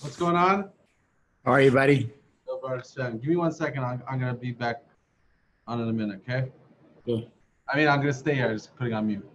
What's going on? How are you, buddy? Give me 1 second. I'm gonna be back on in a minute, okay? Okay. I mean, I'm gonna stay here. Just putting on mute.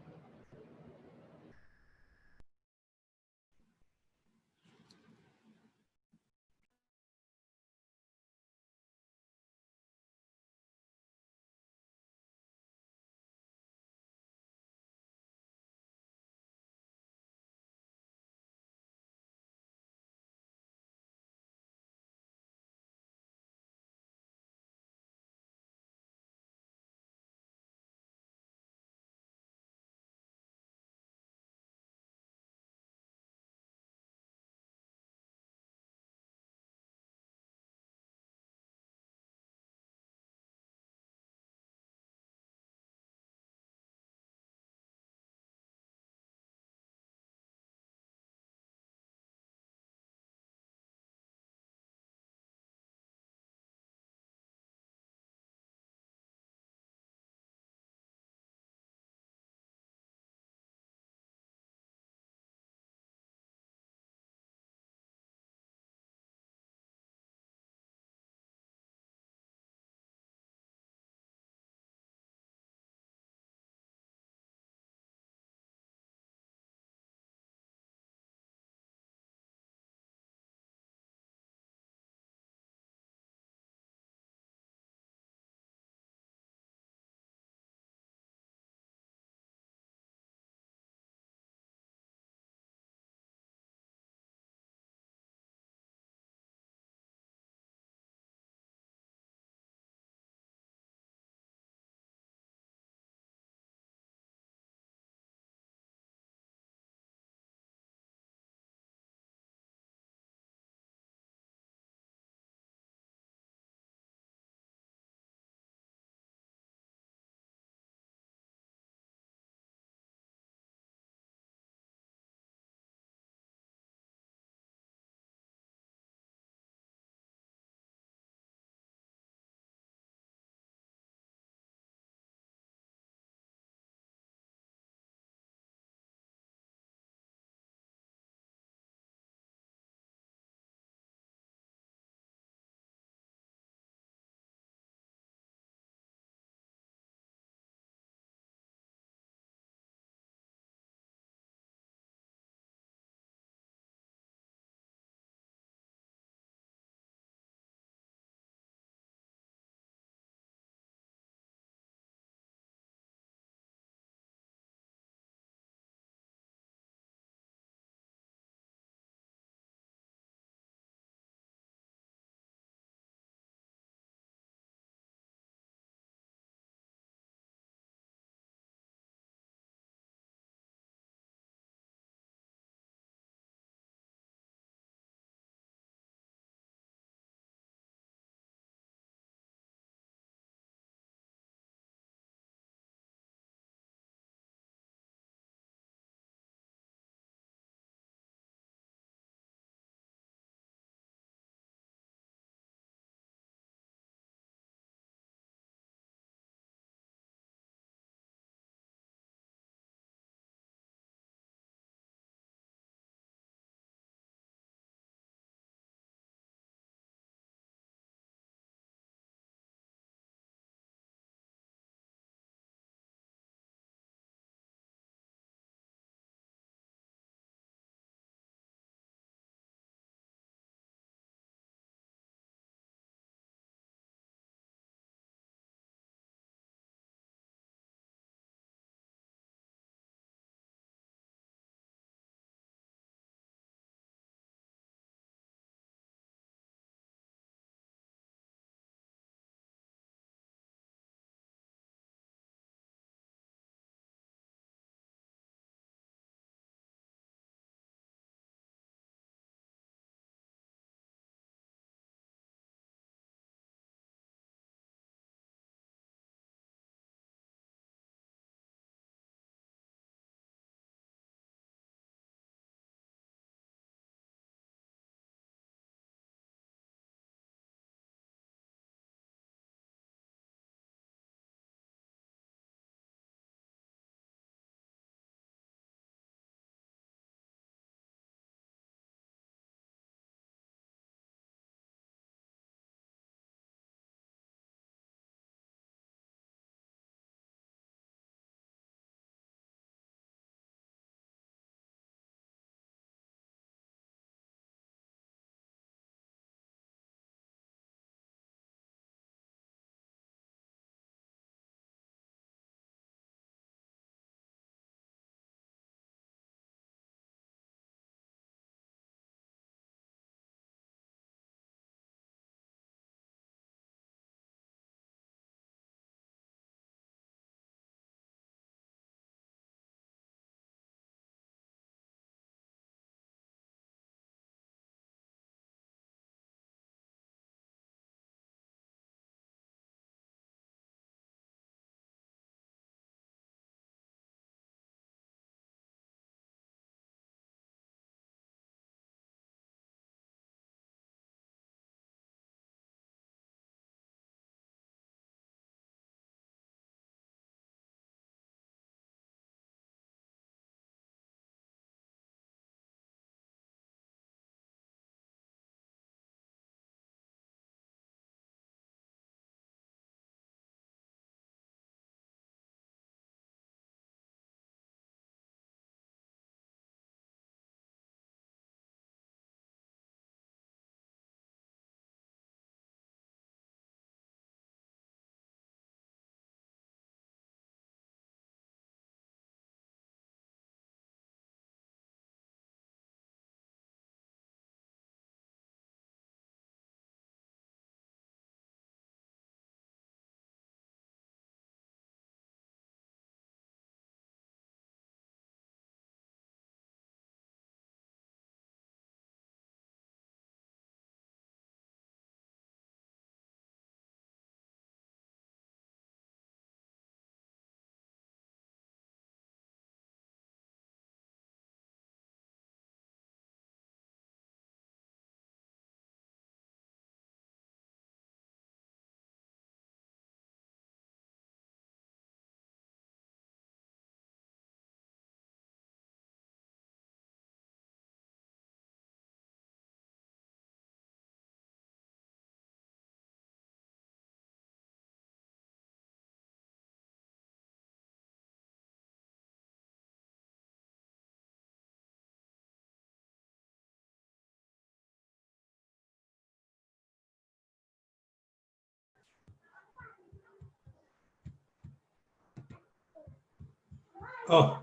Oh,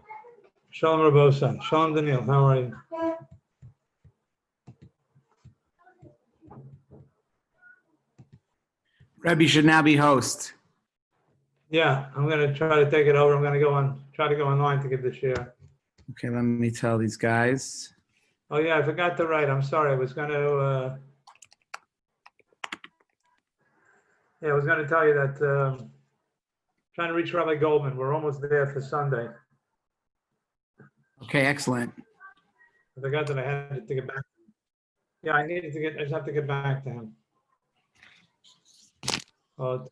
Shalom Rabosa. Shalom Daniel. How are you? Rabbi should now be host. Yeah, I'm gonna try to take it over. I'm gonna try to go online to get the share. Okay, let me tell these guys. Oh yeah, I forgot to write. I'm sorry. I was gonna tell you that trying to reach Rabbi Goldman. We're almost there for Sunday. Okay, excellent. I forgot that I had to get back. Yeah, I just have to get back to him. Oh,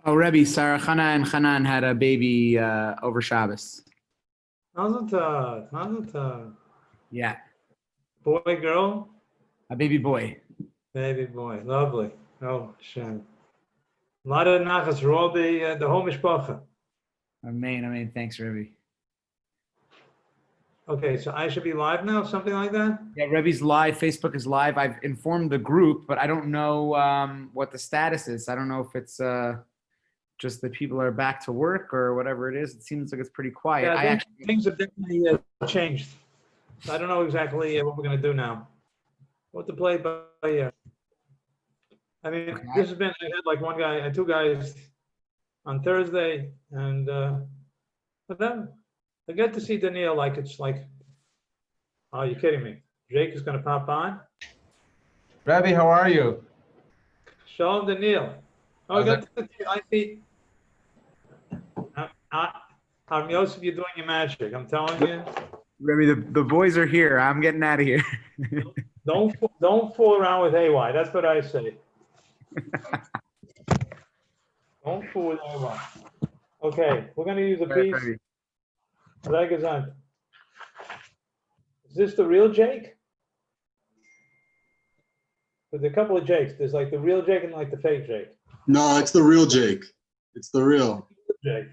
Oh, Rabbi, Sarah Chana and Hanan had a baby over Shabbos. Mazel tov. Yeah, Boy, girl, a baby boy. baby boy, lovely. Oh, Hashem. A lot of nachas for all the whole mishpacha. Amen. Thanks, Rabbi. Okay, so I should be live now, something like that? Yeah, Rebbe's live. Facebook is live. I've informed the group, but I don't know what the status is. I don't know if it's just that people are back to work or whatever it is. It seems like it's pretty quiet. Yeah, things have definitely changed. So I don't know exactly what we're going to do now. What to play by ear. I mean, Okay. this has been, I had like I had two guys on Thursday, and but then I get to see Daniel like it's like, oh, you're kidding me. Jake is going to pop on. Rabbi, how are you? Shalom, Daniel. Oh, I got to see, I see. Yosef, you're doing your magic. I'm telling you. Rabbi, the boys are here. I'm getting out of here. Don't fool around with AY. That's what I say. Don't fool with AY. Okay, we're going to use a piece. Is this the real Jake? There's a couple of Jakes. There's like the real Jake and like the fake Jake. No, it's the real Jake. It's the real. Jake.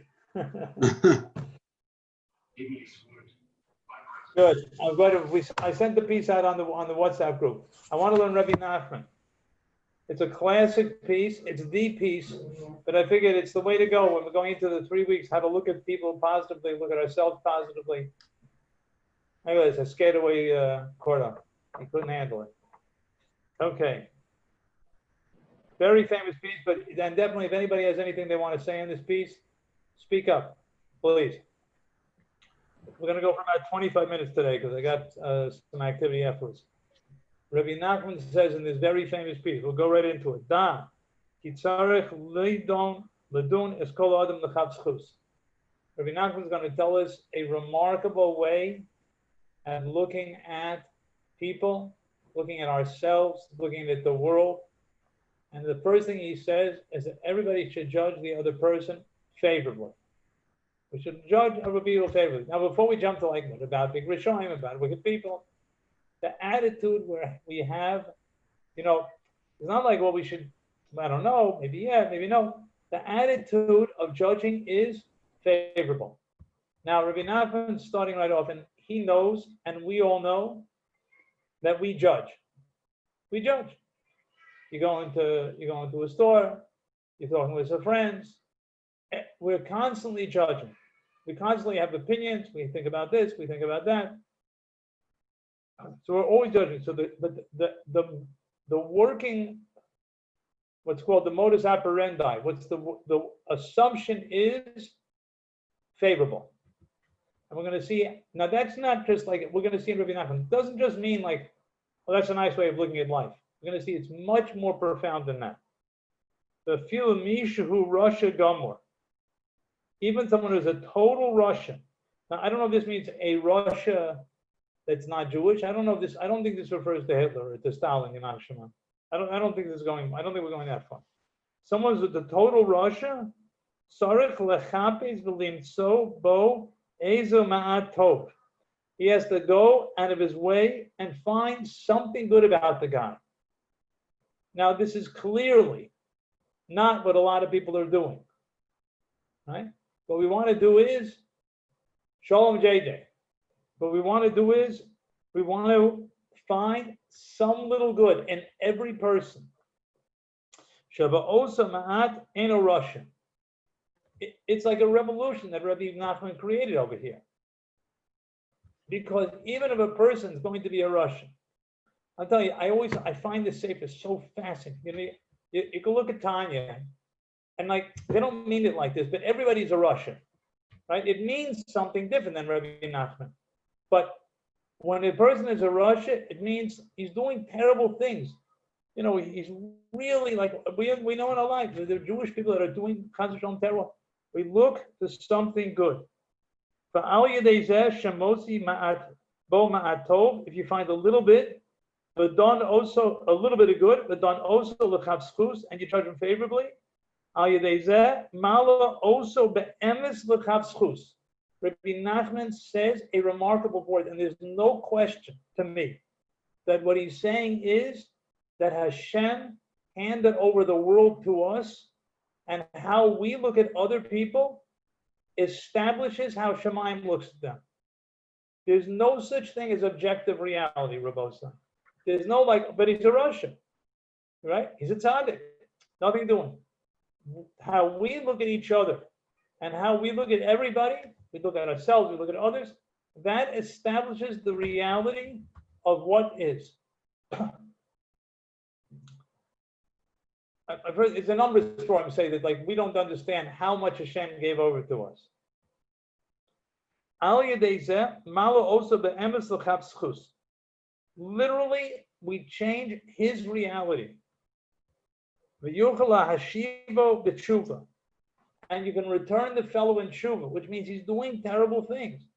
Good. I'm glad I sent the piece out on the WhatsApp group. I want to learn Rabbi Nachman. It's a classic piece. It's the piece, but I figured it's the way to go when we're going into the 3 weeks. How to look at people positively, look at ourselves positively. I realized I scared away Corda. He couldn't handle it. Okay. Very famous piece, but then definitely if anybody has anything they want to say in this piece, speak up, please. We're going to go for about 25 minutes today because I got some activity afterwards. Rabbi Nachman says in this very famous piece, we'll go right into it. Da, ki tzarech ledun es kol adam lechatz chus. Rabbi Nachman is going to tell us a remarkable way at looking at people, looking at ourselves, looking at the world. And the first thing he says is that everybody should judge the other person favorably. We should judge other people favorably. Now, before we jump to like what about big Rishonim, about wicked people, the attitude where we have, it's not like, well, we should, I don't know, maybe yeah, maybe no. The attitude of judging is favorable. Now, Rabbi Nachman, starting right off, and he knows, and we all know, that we judge. We judge. You go into a store, you're talking with some friends. We're constantly judging. We constantly have opinions. We think about this, we think about that. So we're always judging. So the working, what's called the modus operandi, what's the assumption is favorable. And we're going to see, now that's not just like, we're going to see in Rabbi Nachman, it doesn't just mean like, well, that's a nice way of looking at life. We're going to see it's much more profound than that. The few mishu Russia Gomor, even someone who's a total Russian. Now, I don't know if this means a Russia that's not Jewish. I don't think this refers to Hitler or to Stalin in Ashima. I don't think we're going that far. Someone's with the total Russia, Sarich lechapes v'limtso bo ezo ma'at tov. He has to go out of his way and find something good about the guy. Now, this is clearly not what a lot of people are doing, right? What we want to do is, Shalom JJ, what we want to do is We want to find some little good in every person. Shabbat ma'at ain't a Russian. It's like a revolution that Rabbi Nachman created over here. Because even if a person is going to be a Russian, I'll tell you, I find this sefer so fascinating. You know, you can look at Tanya, and like they don't mean it like this, but everybody's a Russian, right? It means something different than Rabbi Nachman. But when a person is a Russian, it means he's doing terrible things. You know, he's really like we know in our life there are Jewish people that are doing concentration terror. We look to something good. If you find a little bit, but done also a little bit of good, but done also l'chavschus, and you judge him favorably. Also be'emes l'chavschus. Rabbi Nachman says a remarkable word, and there's no question to me that what he's saying is that Hashem handed over the world to us, and how we look at other people establishes how Shemaim looks at them. There's no such thing as objective reality, Rabosa. There's no like, but he's a Russian, right? He's a tzaddik, nothing doing. How we look at each other and how we look at everybody, we look at ourselves, we look at others, that establishes the reality of what is. I've heard it's a number of stories say that like we don't understand how much Hashem gave over to us. Literally, we change his reality. And you can return the fellow in tshuva, which means he's doing terrible things.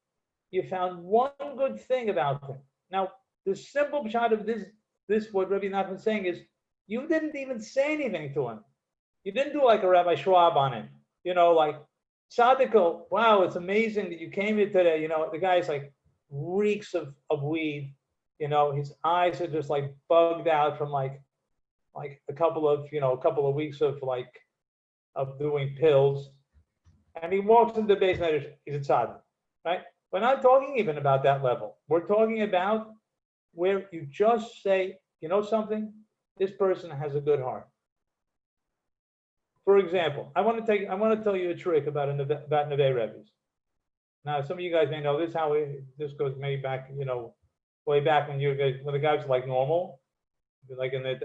You found one good thing about him. Now, the simple shot of this what Rabbi Nachman is saying is, you didn't even say anything to him. You didn't do like a Rabbi Schwab on him. You know, like, Tzaddik, wow, it's amazing that you came here today. You know, the guy's like reeks of weed. You know, his eyes are just like bugged out from like a couple of weeks of doing pills. And he walks into the basement, he's a tzaddik, right? We're not talking even about that level. We're talking about where you just say, you know something? This person has a good heart. For example, I want to tell you a trick about Neveh Rebbe's. Now, some of you guys may know this. This goes maybe back, you know, way back when the guys were like normal, like in the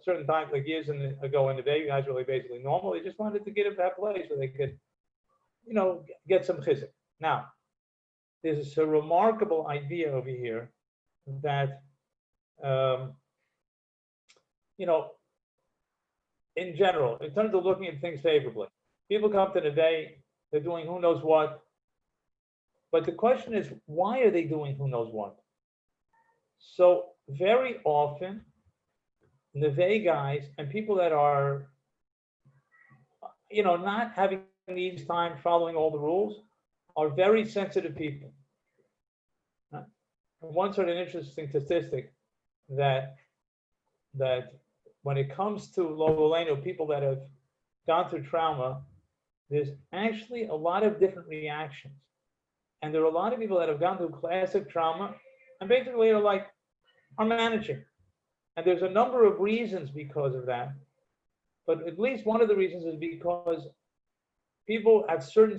certain times, like years ago in Neveh, you guys were basically normal. They just wanted to get to that place where they could, you know, get some chizuk. Now, there's a remarkable idea over here that. You know, in general, in terms of looking at things favorably, people come to Neveh, they're doing who knows what. But the question is, why are they doing who knows what? So very often, Neveh guys and people that are, you know, not having these time following all the rules are very sensitive people. Once heard an interesting statistic that when it comes to Lo Olenu, people that have gone through trauma, there's actually a lot of different reactions. And there are a lot of people that have gone through classic trauma and basically are managing. And there's a number of reasons because of that. But at least one of the reasons is because people with certain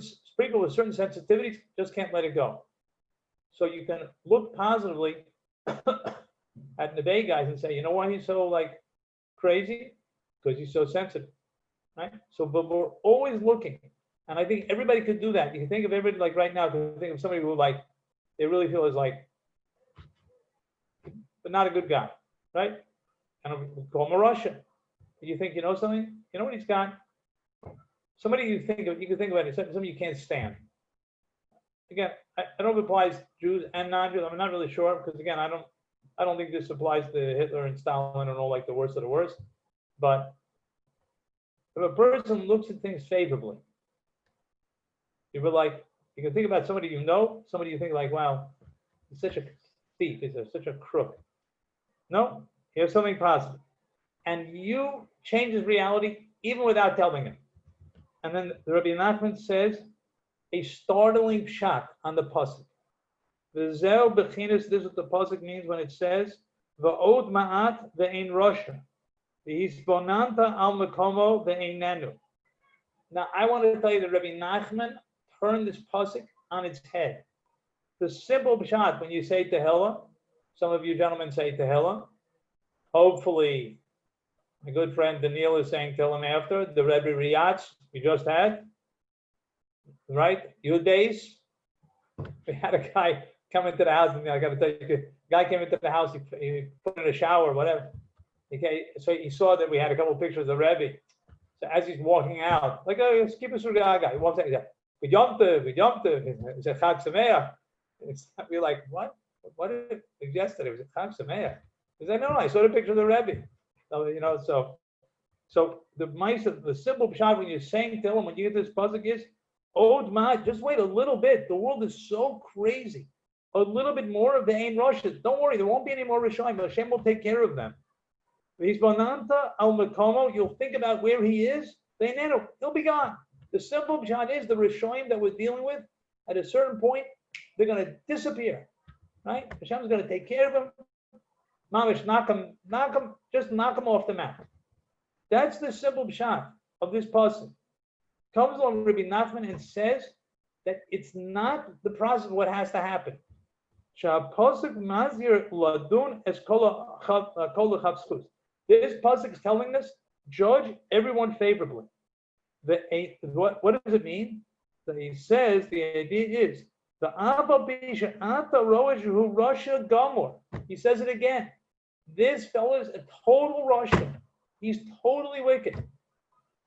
sensitivities just can't let it go. So you can look positively at Neveh guys and say, you know why he's so crazy? Because he's so sensitive, right? So, but we're always looking, and I think everybody could do that. You can think of everybody right now. You can think of somebody who they really feel is but not a good guy, right? And we call him a Russian. You think you know something? You know what he's got? Somebody you can think about it. Somebody you can't stand. Again, I don't know if it applies to Jews and non-Jews. I'm not really sure because again, I don't think this applies to Hitler and Stalin and all the worst of the worst. But if a person looks at things favorably, you can think about somebody you know, somebody you think wow, he's such a thief, he's such a crook. No, here's something positive. And you change his reality even without telling him. And then the Rabbi Nachman says a startling shot on the pasuk. V'zeu b'chinas, this is what the pasuk means when it says, v'od ma'at ve'ein rosha, v'hisbonanta al mekomo ve'einenu. Now, I want to tell you that Rabbi Nachman turned this pasuk on its head. The simple pshat, when you say Tehillah, some of you gentlemen say Tehillah. Hopefully, my good friend Daniel is saying Tehillah after. The Rebbe Riyatz we just had, right? Your days. We had a guy come into the house, and I got to tell you, the guy came into the house, he put in a shower, whatever. Okay, so he saw that we had a couple of pictures of the Rebbe. So as he's walking out, like, oh, let's keep us through the guy. He walks out, he's like, we jumped, it's a Chag Sameach. We're like, what? What did it yesterday? It was a Chag Sameach. He's like, no, I saw the picture of the Rebbe. So, so the simple pshat when you're saying to him, when you get this pasuk is, Od ma, just wait a little bit. The world is so crazy. A little bit more of the Ein Roshas. Don't worry, there won't be any more Rishayim. Hashem will take care of them. V'hisbananta al mekomo, you'll think about where he is. He'll be gone. The simple pshat is the Rishayim that we're dealing with. At a certain point, they're going to disappear. Right? Hashem's going to take care of them. Mamish, knock him, just knock him off the map. That's the simple pshat of this pasuk. Comes along Rabbi Nachman and says that it's not the process of what has to happen. Pasuk mazir ladun es kol chavschus. This pasuk is telling us judge everyone favorably. What does it mean? So he says the idea is the Abba Ata Roashu Russia Gamor. He says it again. This fellow is a total Russian. He's totally wicked.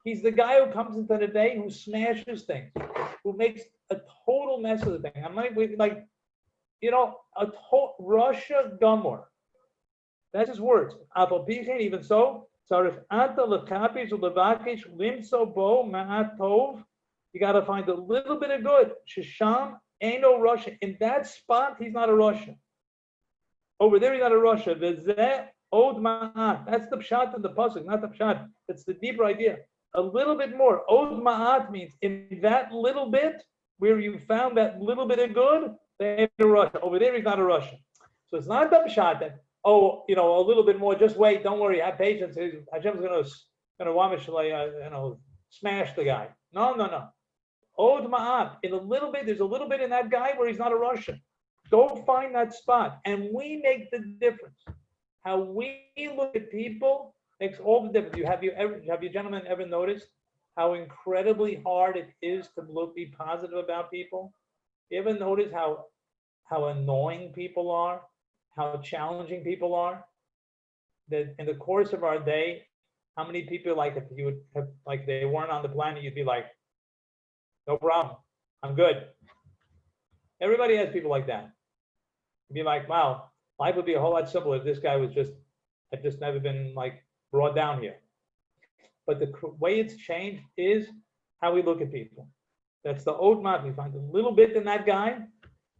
He's the guy who comes into the day who smashes things, who makes a total mess of the thing. I'm like, a total Russia Gamor. That's his words. Even so, you got to find a little bit of good. Shisham ain't no Russia. In that spot, he's not a Russian. Over there, he's not a Russian. That's the pshat in the pasuk, not the pshat. That's the deeper idea. A little bit more. Od ma'at means in that little bit where you found that little bit of good, they ain't a Russian. Over there, he's not a Russian. So it's not the pshat that, a little bit more. Just wait. Don't worry. Have patience. Hashem's gonna smash the guy. No. Od ma'at. In a little bit, there's a little bit in that guy where he's not a Russian. Go find that spot, and we make the difference. How we look at people makes all the difference. Have you gentlemen ever noticed how incredibly hard it is to be positive about people? You ever notice how annoying people are, how challenging people are? That in the course of our day, how many people if you would have, they weren't on the planet, you'd be like, no problem, I'm good. Everybody has people like that. You'd be like, wow, life would be a whole lot simpler if this guy had just never been brought down here. But the way it's changed is how we look at people. That's the old mat. We find a little bit in that guy,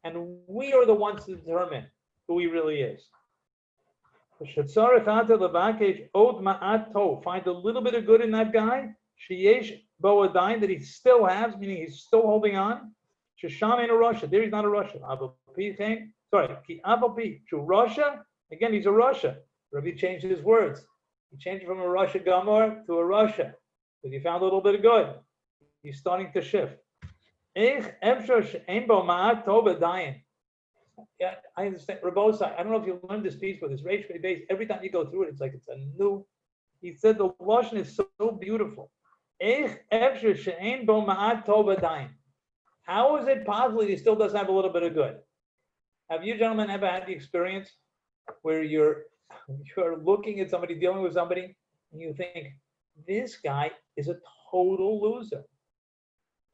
and we are the ones to determine who he really is. Find a little bit of good in that guy. That he still has, meaning he's still holding on. Shisham ain't a Russia. There he's not a Russia. To Russia. Again, he's a Russia. Rabbi changed his words. He changed it from a Russia Gamor to a Russia. Because he found a little bit of good. He's starting to shift. Yeah, I understand. Rabbi, I don't know if you learned this piece, but it's Reish based. Every time you go through it, it's like it's a new. He said the Lashon is so beautiful. How is it possible he still doesn't have a little bit of good? Have you gentlemen ever had the experience where you're looking at somebody, dealing with somebody, and you think, this guy is a total loser.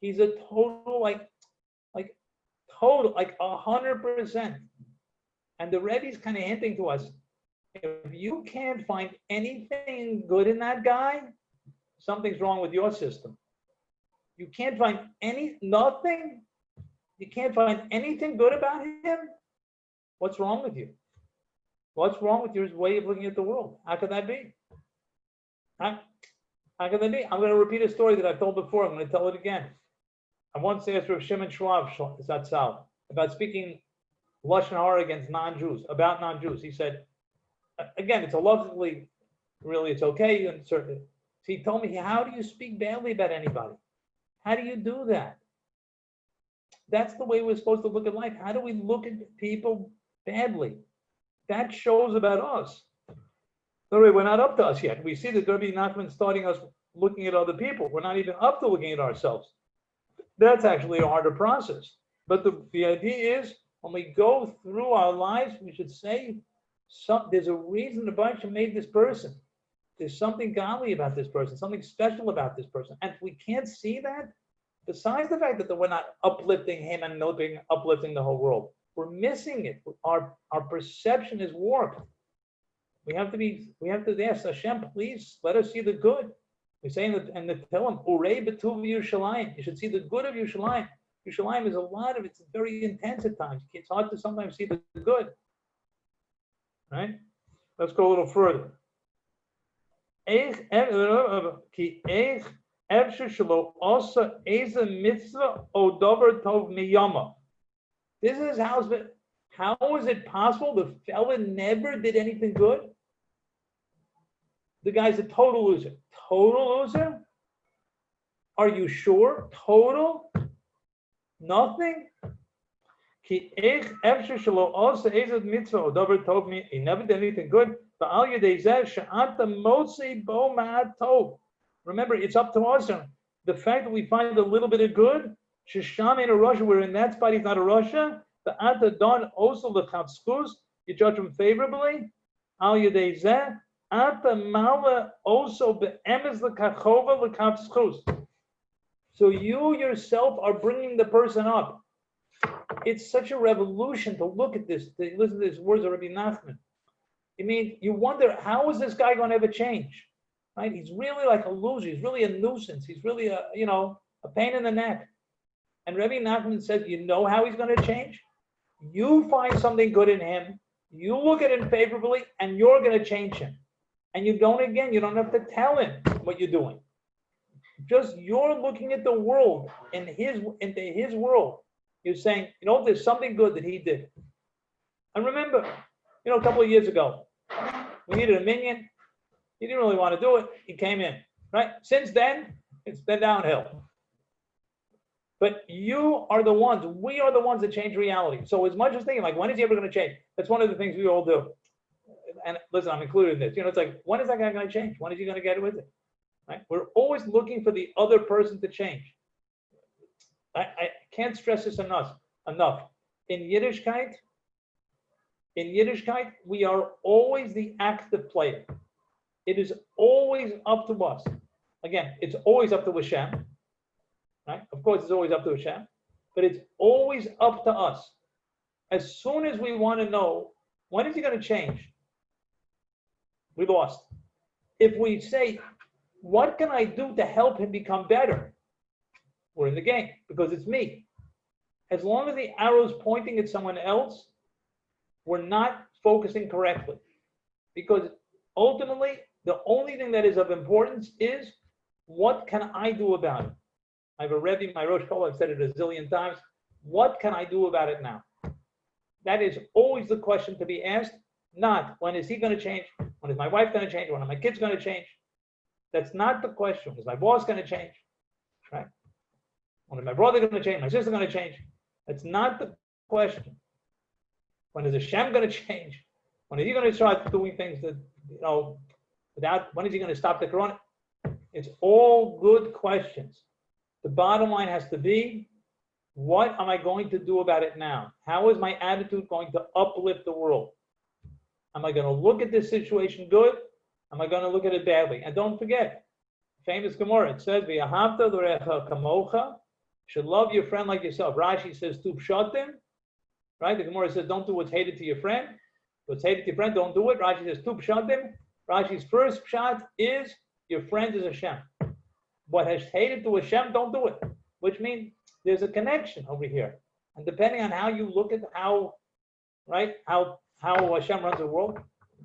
He's a total, total, 100%. And the Rebbe's kind of hinting to us, if you can't find anything good in that guy, something's wrong with your system. You can't find nothing. You can't find anything good about him. What's wrong with you? What's wrong with your way of looking at the world? How could that be? How could that be? I'm going to repeat a story that I've told before. I'm going to tell it again. I once asked Rav Shimon Shlob Zatzal about speaking lashon hara against non-Jews, about non-Jews. He said, again, it's halachically, really, it's okay. And certainly, so he told me, how do you speak badly about anybody? How do you do that? That's the way we're supposed to look at life. How do we look at people badly? That shows about us. No, we're not up to us yet. We see that Rabbi Nachman starting us looking at other people. We're not even up to looking at ourselves. That's actually a harder process. But the idea is, when we go through our lives, we should say, there's a reason the Bible made this person. There's something godly about this person, something special about this person. And if we can't see that, besides the fact that we're not uplifting him and uplifting the whole world, we're missing it. Our perception is warped. We have to ask Hashem, please let us see the good. We say in the Tehillim, Urei b'tuv Yerushalayim. You should see the good of Yerushalayim. Yerushalayim is it's very intense at times. It's hard to sometimes see the good. Right? Let's go a little further. This is how is it possible the fella never did anything good? The guy's a total loser. Total loser? Are you sure? Total? Nothing? He never did anything good. Remember, it's up to us. The fact that we find a little bit of good, Shisham in a Russia, we're in that spot, he's not a Russia. The Ata Don also the Chavskus, you judge him favorably. Al Yadezeh, Ata Mala also the Emes the Kachova the Chavskus. So you yourself are bringing the person up. It's such a revolution to look at this, to listen to these words of Rabbi Nachman. I mean, you wonder, how is this guy going to ever change? Right? He's really like a loser. He's really a nuisance. He's really a pain in the neck. And Rabbi Nachman says, you know how he's going to change? You find something good in him, you look at him favorably, and you're going to change him. And you don't have to tell him what you're doing. Just you're looking at the world into his world. You're saying, there's something good that he did. And remember, a couple of years ago, we needed a minion. He didn't really want to do it. He came in, right? Since then, it's been downhill. But we are the ones that change reality. So as much as thinking, like, when is he ever going to change? That's one of the things we all do. And listen, I'm included in this. It's like, when is that guy going to change? When is he going to get it with it? Right? We're always looking for the other person to change. I can't stress this enough. In Yiddishkeit, we are always the active player. It is always up to us. Again, it's always up to Hashem. Right? Of course, it's always up to Hashem, but it's always up to us. As soon as we want to know, when is he going to change? We lost. If we say, what can I do to help him become better? We're in the game because it's me. As long as the arrow's pointing at someone else, we're not focusing correctly. Because ultimately, the only thing that is of importance is, what can I do about it? I have a Rebbe, my Rosh Kol, I've said it a zillion times. What can I do about it now? That is always the question to be asked, not when is he going to change? When is my wife going to change? When are my kids going to change? That's not the question. Is my boss going to change? Right? When is my brother going to change? My sister going to change? That's not the question. When is Hashem going to change? When is he going to start doing things that, when is he going to stop the corona? It's all good questions. The bottom line has to be, what am I going to do about it now? How is my attitude going to uplift the world? Am I going to look at this situation good? Am I going to look at it badly? And don't forget, famous Gemara, it says, "V'ahavta l'recha kamocha," should love your friend like yourself. Rashi says, "Tu pshatim," right? The Gemara says, don't do what's hated to your friend. What's hated to your friend, don't do it. Rashi says, "Tu pshatim." Rashi's first pshat is, your friend is Hashem. What has hated to Hashem, don't do it. Which means there's a connection over here. And depending on how you look at how Hashem runs the world,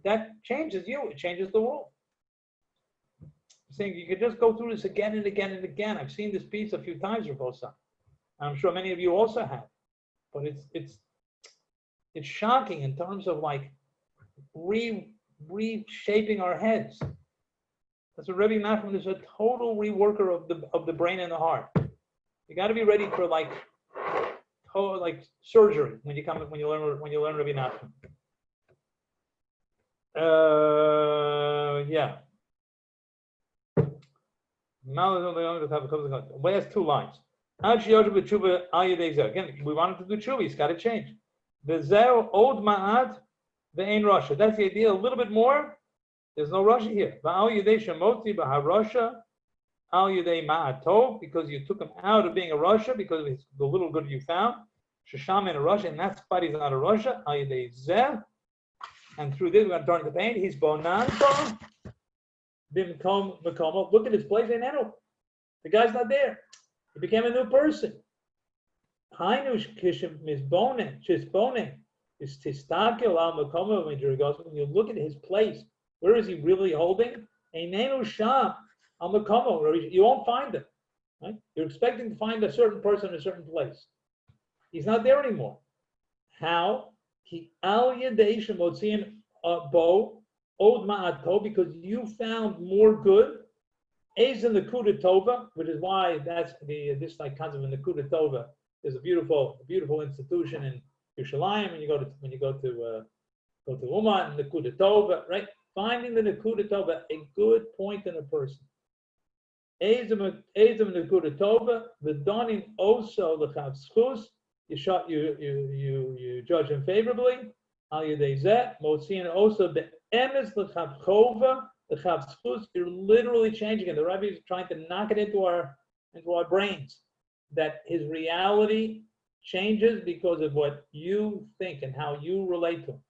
that changes you. It changes the world. I'm saying you could just go through this again and again and again. I've seen this piece a few times, Rabbi. I'm sure many of you also have. But It's shocking in terms of like reshaping our heads. That's what Rabbi Nachman is, a total reworker of the brain and the heart. You got to be ready for like surgery when you learn Rabbi Nachman. Yeah. Last two lines. Again, we wanted to do tshuva. It's got to change. The old ma'at, the ain Russia. That's the idea. A little bit more. There's no Russia here. Al yedei shemoti b'harasha, al yedei ma'atov, because you took him out of being a Russia because of the little good you found. Shasham in a Russia, and that spot he's not a Russia. Al yedei zeh, and through this we're going to turn the pain. He's bonanto. Bimkom mekomo. Look at his place in Enu. The guy's not there. He became a new person. Hainush kishim misbonen, chisbonen, is tistakel al mekomo when you look at his place. Where is he really holding? Einenu sham al mekomo. You won't find him. Right? You're expecting to find a certain person in a certain place. He's not there anymore. How? He al yedei shemotziin bo od ma'ato, because you found more good. A's in the Kuda Tova, which is why that's this like concept in the Kuda Tova. There's a beautiful institution in Yerushalayim when you go to Uman and the Kuda Tova, right? Finding the Nekuda Tova, a good point in a person. A's in the Kuda Tova, the donin also the chav schus. You judge him favorably. Al yedei zeh motziin also the emes the chav chova. The chav schus, you're literally changing it. The Rabbi is trying to knock it into our brains, that his reality changes because of what you think and how you relate to him.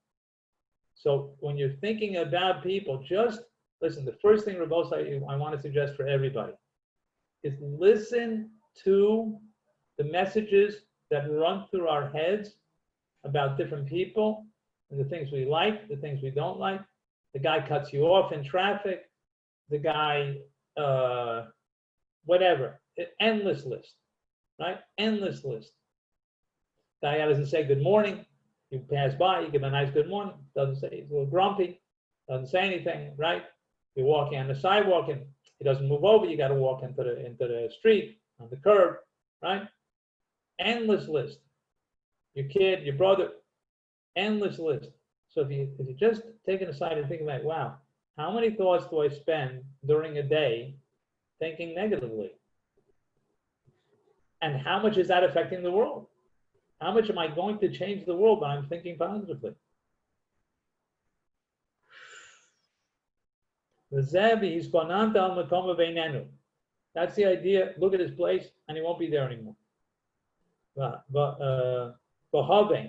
So when you're thinking about people, just listen. The first thing, Rabbi, I want to suggest for everybody is listen to the messages that run through our heads about different people and the things we like, the things we don't like. The guy cuts you off in traffic. The guy, whatever. Endless list, right? Endless list. The guy doesn't say good morning. You pass by, you give him a nice good morning. Doesn't say, he's a little grumpy. Doesn't say anything, right? You're walking on the sidewalk and he doesn't move over. You got to walk into the street, on the curb, right? Endless list. Your kid, your brother, endless list. So if you just take it aside and think about, wow, how many thoughts do I spend during a day thinking negatively? And how much is that affecting the world? How much am I going to change the world when I'm thinking positively? That's the idea. Look at his place, and he won't be there anymore.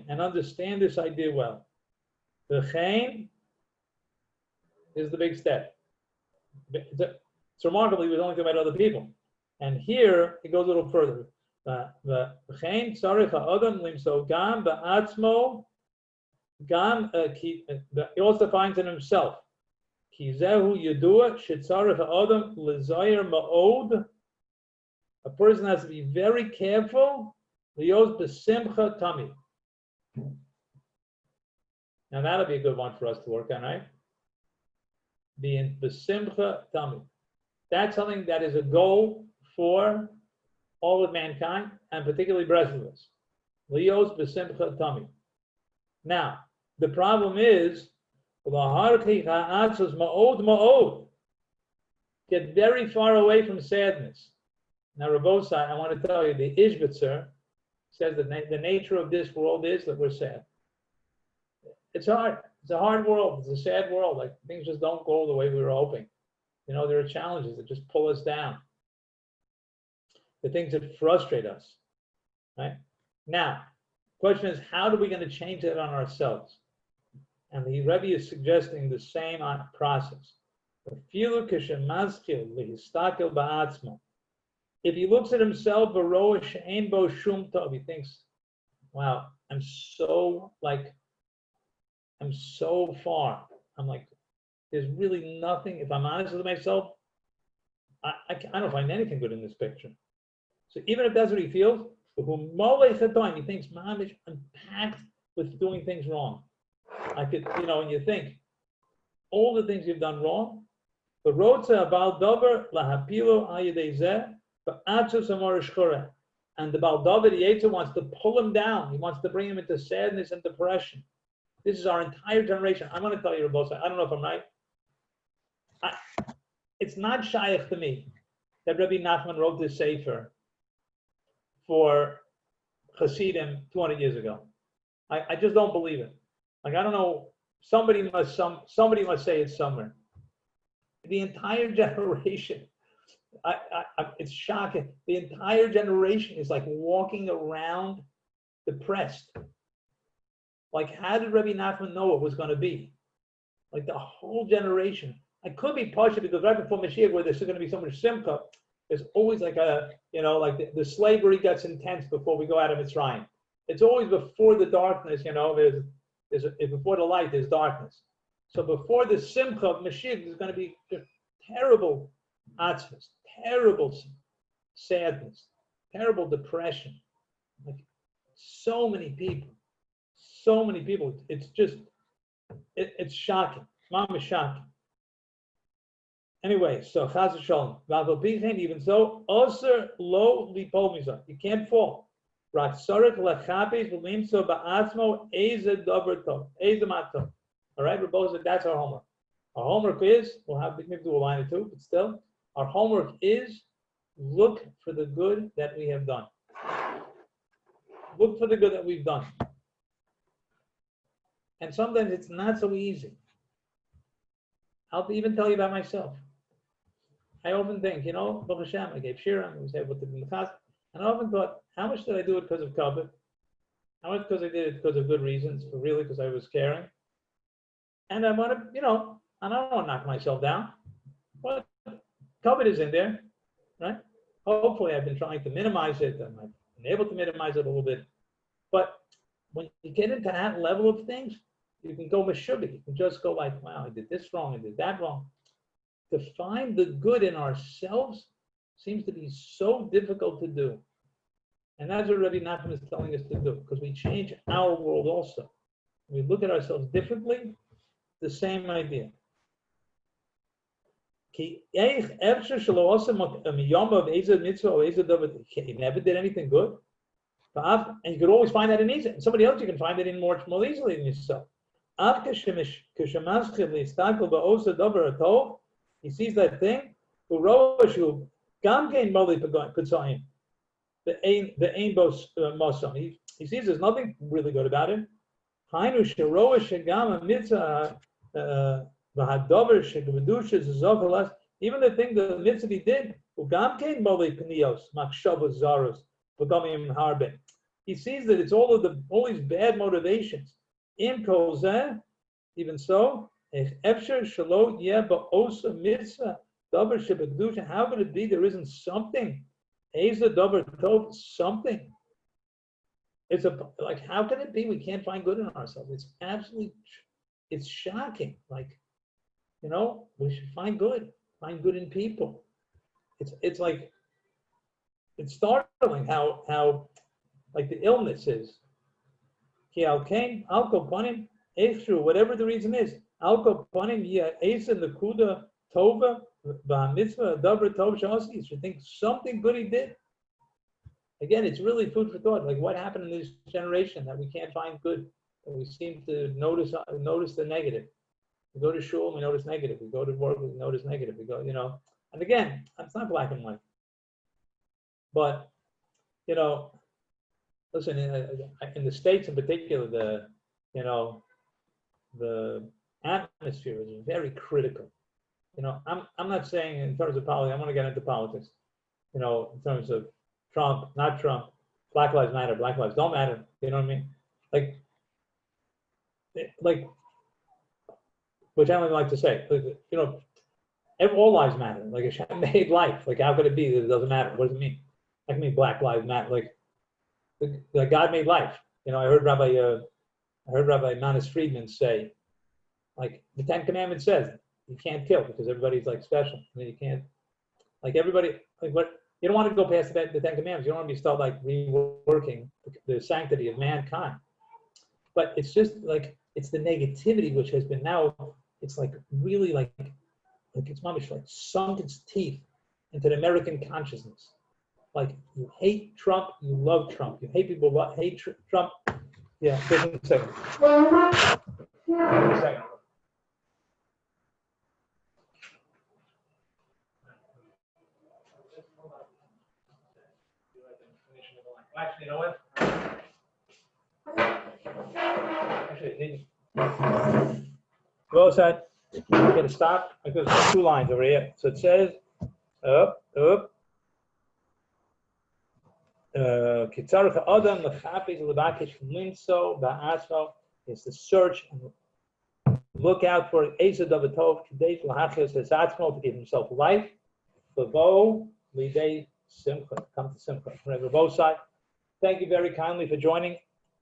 And understand this idea well. The chain is the big step. It's remarkable he was only talking about other people. And here it goes a little further. He also finds in himself. A person has to be very careful. Now that'll be a good one for us to work on, right? Being besimcha tamid. That's something that is a goal for all of mankind, and particularly Breslivas. Leos besimcha tamid. Now, the problem is, get very far away from sadness. Now, Rabbi, I want to tell you, the Ishbitzer says that the nature of this world is that we're sad. It's hard. It's a hard world. It's a sad world. Like things just don't go the way we were hoping. You know, there are challenges that just pull us down. The things that frustrate us. Right? Now, the question is, how are we going to change that on ourselves? And the Rebbe is suggesting the same process. If he looks at himself, he thinks, wow, I'm so far. I'm like, there's really nothing. If I'm honest with myself, I don't find anything good in this picture. So even if that's what he feels, he thinks, Mom, I'm packed with doing things wrong. I could, and you think, all the things you've done wrong, but Rotza Baal Dover Lahapilo Ayedezeh, but Atzus Amor. And the Baal Dover, the Yetzer, wants to pull him down. He wants to bring him into sadness and depression. This is our entire generation. I'm going to tell you, Rabbi, I don't know if I'm right. It's not shaykh to me that Rabbi Nachman wrote this sefer for Hasidim 200 years ago. I just don't believe it. Like, I don't know. Somebody must say it somewhere. The entire generation, it's shocking. The entire generation is like walking around depressed. Like, how did Rabbi Nachman know it was going to be? Like, the whole generation. I could be partial because right before Mashiach, where there's going to be so much simcha, there's always like like the slavery gets intense before we go out of Mitzrayim. It's always before the darkness, there's before the light, there's darkness. So before the simcha of Mashiach, there's going to be just terrible atzvus, terrible sadness, terrible depression. Like, so many people. It's just, it's shocking. Mom is shocking. Anyway, so Chaz v'shalom. Even so, Oser lo lipol mizah. You can't fall. Rak sorek lechapes v'limso ba'atzmo eze dover tov, eze matov. All right, Rabbi, that's our homework. Our homework is, we'll have maybe do a line or two, but still, our homework is look for the good that we have done. Look for the good that we've done. And sometimes it's not so easy. I'll even tell you about myself. I often think, Baruch Hashem, I gave Shira, I was able to be Mechaz, and I often thought, how much did I do it because of Kabbalah? How much because I did it because of good reasons, but really because I was caring? And I want to, and I don't want to knock myself down. But Kabbalah is in there, right? Hopefully I've been trying to minimize it, and I've been able to minimize it a little bit. But when you get into that level of things, you can go meshubik. You can just go like, wow, I did this wrong, I did that wrong. To find the good in ourselves seems to be so difficult to do. And that's what Rabbi Nachman is telling us to do, because we change our world also. We look at ourselves differently, the same idea. He never did anything good. And you could always find that in easy. Somebody else, you can find it in more easily than yourself. He sees that thing. He sees there's nothing really good about it. Even the thing the mitzvah he did, he sees that it's all these bad motivations. In Kozeh, even so, how could it be there isn't something? Something. It's like, how can it be we can't find good in ourselves? It's shocking. Like, we should find good in people. It's like, it's startling how like the illness is. Whatever the reason is, you should think something good he did. Again, it's really food for thought. Like, what happened in this generation that we can't find good? That we seem to notice the negative. We go to shul, we notice negative. We go to work, we notice negative. We go, And again, it's not black and white. But, listen, in the States in particular, the atmosphere is very critical. I'm not saying in terms of politics, I'm going to get into politics, in terms of Trump, not Trump, Black Lives Matter, Black Lives don't matter. You know what I mean? Like, which I don't even like to say, all lives matter. Like, Hashem made life. Like, how could it be that it doesn't matter? What does it mean? I mean, Black Lives Matter. Like, God made life. I heard Rabbi Manis Friedman say, like, the Ten Commandments says you can't kill because everybody's like special. You can't, like, everybody, like, what, you don't want to go past the Ten Commandments. You don't want to start like reworking the sanctity of mankind. but it's just like, it's the negativity which has been now, it's like really like it's mamish like sunk its teeth into the American consciousness. Like you hate Trump, you love Trump. You hate people who hate Trump. Yeah, just a second. Just a second. Actually, you know what? Actually, go outside. Get a stop. Because there's 2 lines over here. So it says, up. Kitzarach Adam Lachapis Levakish Linso Ba'asmo is to search and look out for Asa Davatov Kadesh Lahachios Esatzmo to give himself life. Lavo Lidei Simcha. Come to Simcha. From both sides. Thank you very kindly for joining.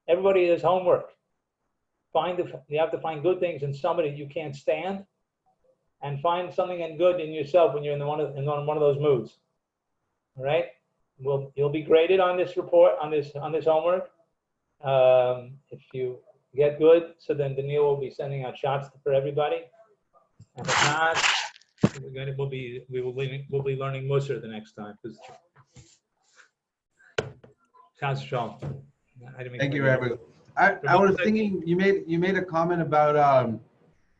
Everybody has homework. You have to find good things in somebody you can't stand, and find something good in yourself when you're in one of those moods. All right. You'll be graded on this report, on this homework. If you get good, so then Daniel will be sending out shots for everybody. And if not, we'll be learning Musar the next time. Thank you, Rabbi. I was thinking you made a comment about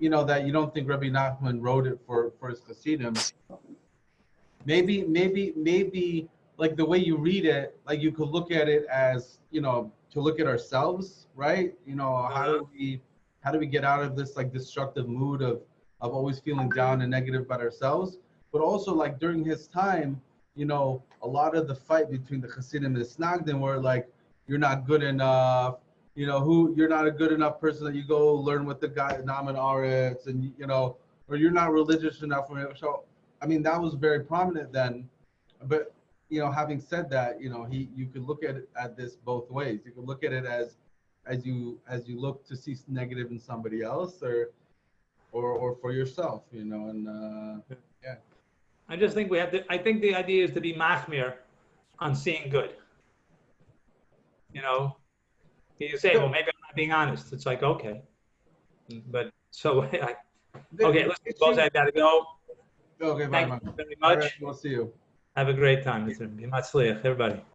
that you don't think Rabbi Nachman wrote it for his Hasidim. Maybe like the way you read it, like you could look at it as to look at ourselves, right? How do we get out of this like destructive mood of always feeling down and negative about ourselves? But also like during his time, a lot of the fight between the Hasidim and the Snagdim were like, you're not good enough, you're not a good enough person that you go learn with the guy Naaman Aretz, and or you're not religious enough for him. So I mean that was very prominent then. But having said that, you could look at this both ways. You could look at it as you look to see negative in somebody else, or for yourself, and yeah. I just think I think the idea is to be machmir on seeing good. You say, well, maybe I'm not being honest. It's like, okay. But so, okay, let's suppose I gotta go. Okay, Thank bye. you very much. We'll see you. Have a great time. Everybody.